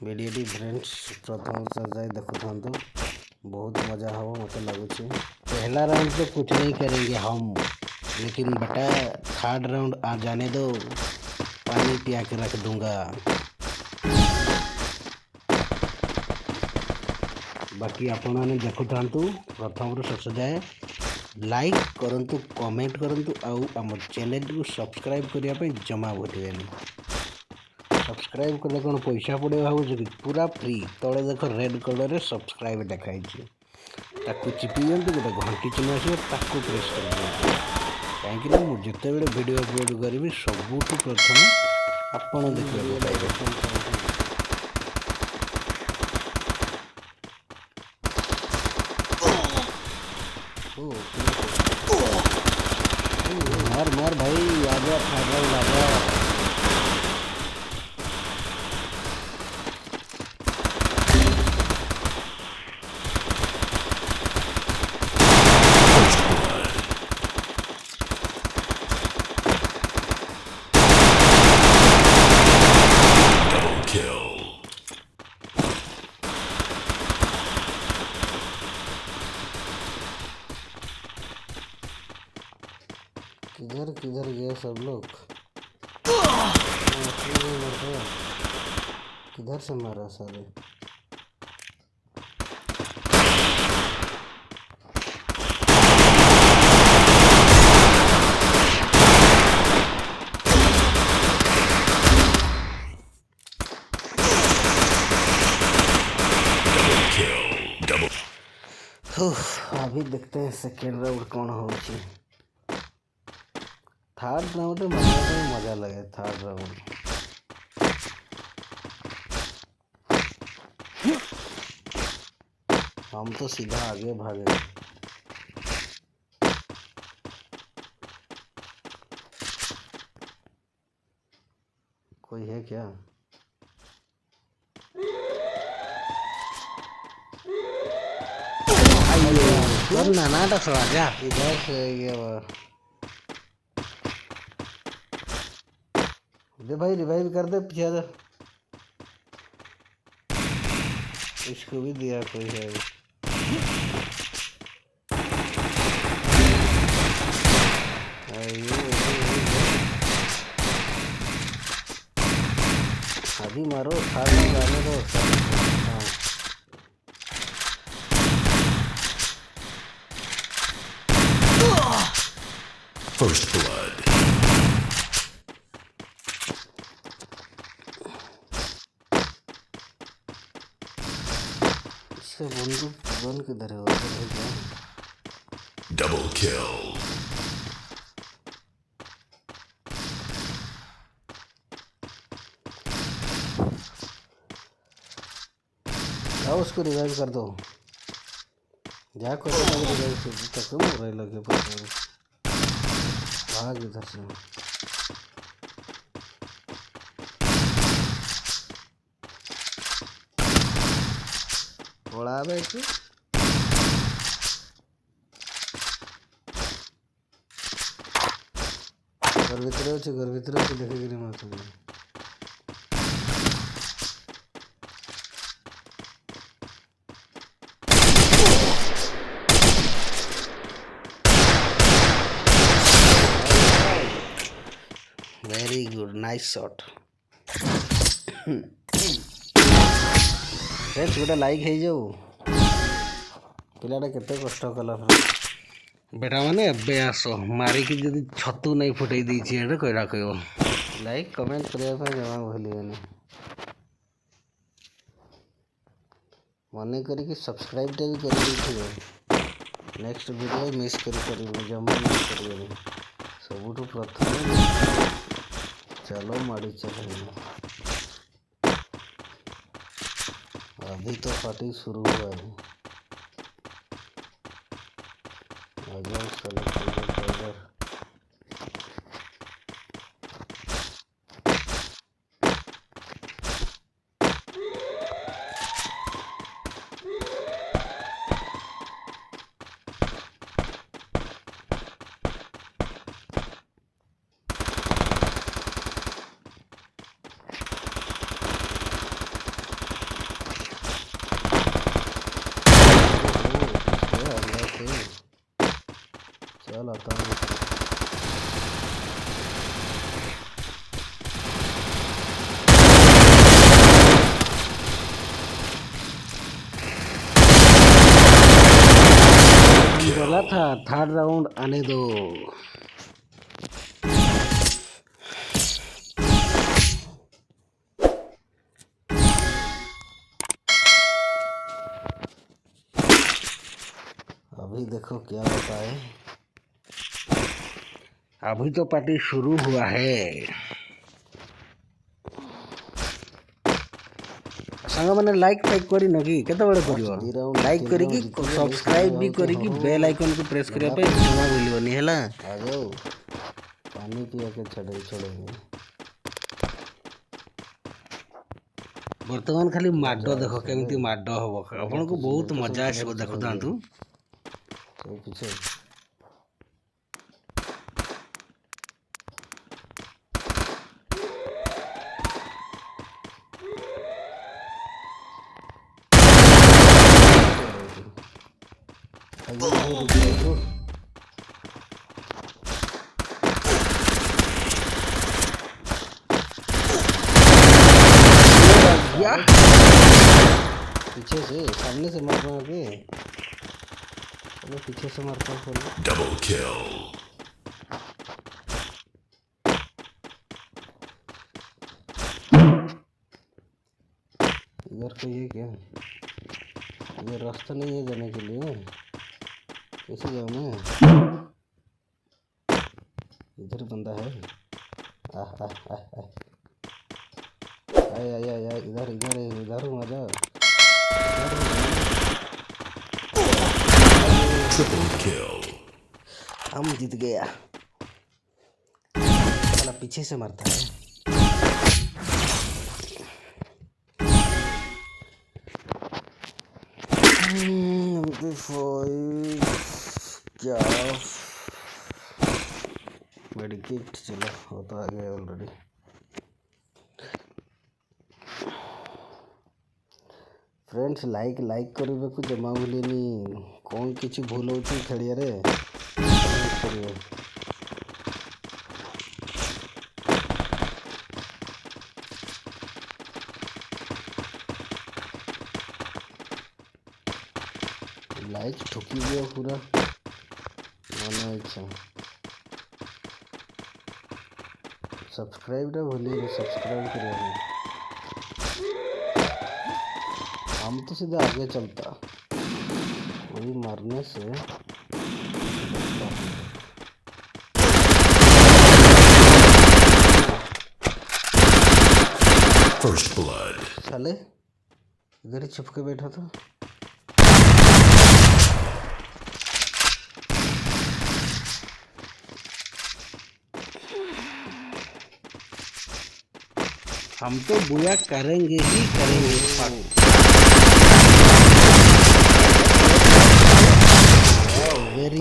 Video friends प्रथम जाए देखु बहुत मज़ा हो मत लगुच। पहला राउंड तो कुछ नहीं करेंगे हम, लेकिन बेटा थर्ड राउंड आ जाने दो, पानी पिया के रख दूंगा। बाकी आपण मैंने देखु प्रथम रू शेष जाए लाइक करंतु, कमेंट करंतु, आम चैनल को सब्सक्राइब करने जमा भूलें। सब्सक्राइब कले कौन पैसा पड़े भाव कि पूरा फ्री। तले देख रेड कलर रे सब्सक्राइब देखाई चिपी दिंतु, गोटे घंटी चिन्ह आसो ताकू प्रेस कर दिखाई, कहीं मुझे वीडियो अपलोड करी सबुठ प्रथम आपण देखिए पाइबे। मार मार भाई, आजा फाइनल आजा। किधर किधर गए सब लोग? किधर से मारा साले? अभी देखते हैं सेकेंड राउंड कौन हो। थर्ड राउंड में मजा लगे। थर्ड राउंड हम तो सीधा आगे भागे। कोई है क्या? नाना थोड़ा जा इधर से ये दे भाई, रिवाइव कर दे पीछे जा। इसको भी दिया कोई है। अभी मारो, खाने जाने दो। First blood. इसका बंदूक गन किधर है? Double kill. आओ उसको रिवाइव कर दो। जा कर रिवाइव तक रह लगे भाग इधर से। पड़ा बैठ घर भीतर अच्छे देखिए मत। Very good, nice shot. Friends गोटे लाइक है जाऊ। पिलाटा केते कष्ट कला बेटा माने एबे आस मारिकी जदि छतु नहीं फुटई देछि एटा कइरा कहबो। लाइक कमेंट करिया पे जमा भूलिएनी। मन करी सब्सक्राइब टा भी कर दीजिए। नेक्स्ट वीडियो मिस करी जमा मिस करिए। सबुठु प्रथम चलो माड़ी चलो। अभी तो पार्टी शुरू हुआ है। चल आता हूँ। बोला था थर्ड राउंड आने दो। अभी देखो क्या होता है। अभी तो पार्टी शुरू हुआ है। सांग मैंने लाइक फाइक करी न कि केते बड़े करियो लाइक करी कि सब्सक्राइब भी करी कि बेल आइकन को प्रेस करिया पे जमा भूलियोनी हैला। आ जाओ पानी पिया के छोड़ेंगे। वर्तमान खाली माड देखो केमिति माड हबो आपन को बहुत मजा आसो देखो तांतु पीछे पीछे से सामने से मार रहा है। चलो पीछे से मारता हूँ। Double kill. इधर को ये क्या ये रास्ता नहीं है जाने के लिए। कैसे जाऊँ मैं? इधर बंदा है। आय इधर इधर इधर हूँ आजा। Triple kill. हम जीत गया। साला पीछे से मारता है। क्या मेडिकेट चलो वो तो आ गया ऑलरेडी। फ्रेंड्स लाइक करबे को जमा भूलेनी। कौन किसी भूल होची खेड़िया रे लाइक ठुकी गया पूरा मन इच्छा। सब्सक्राइब ना भूलिए सब्सक्राइब करिए। हम तो सीधा आगे चलता वही मारने से। First blood. साले इधर ही छुप के बैठा था। हम तो बुया करेंगे ही करेंगे। वेरी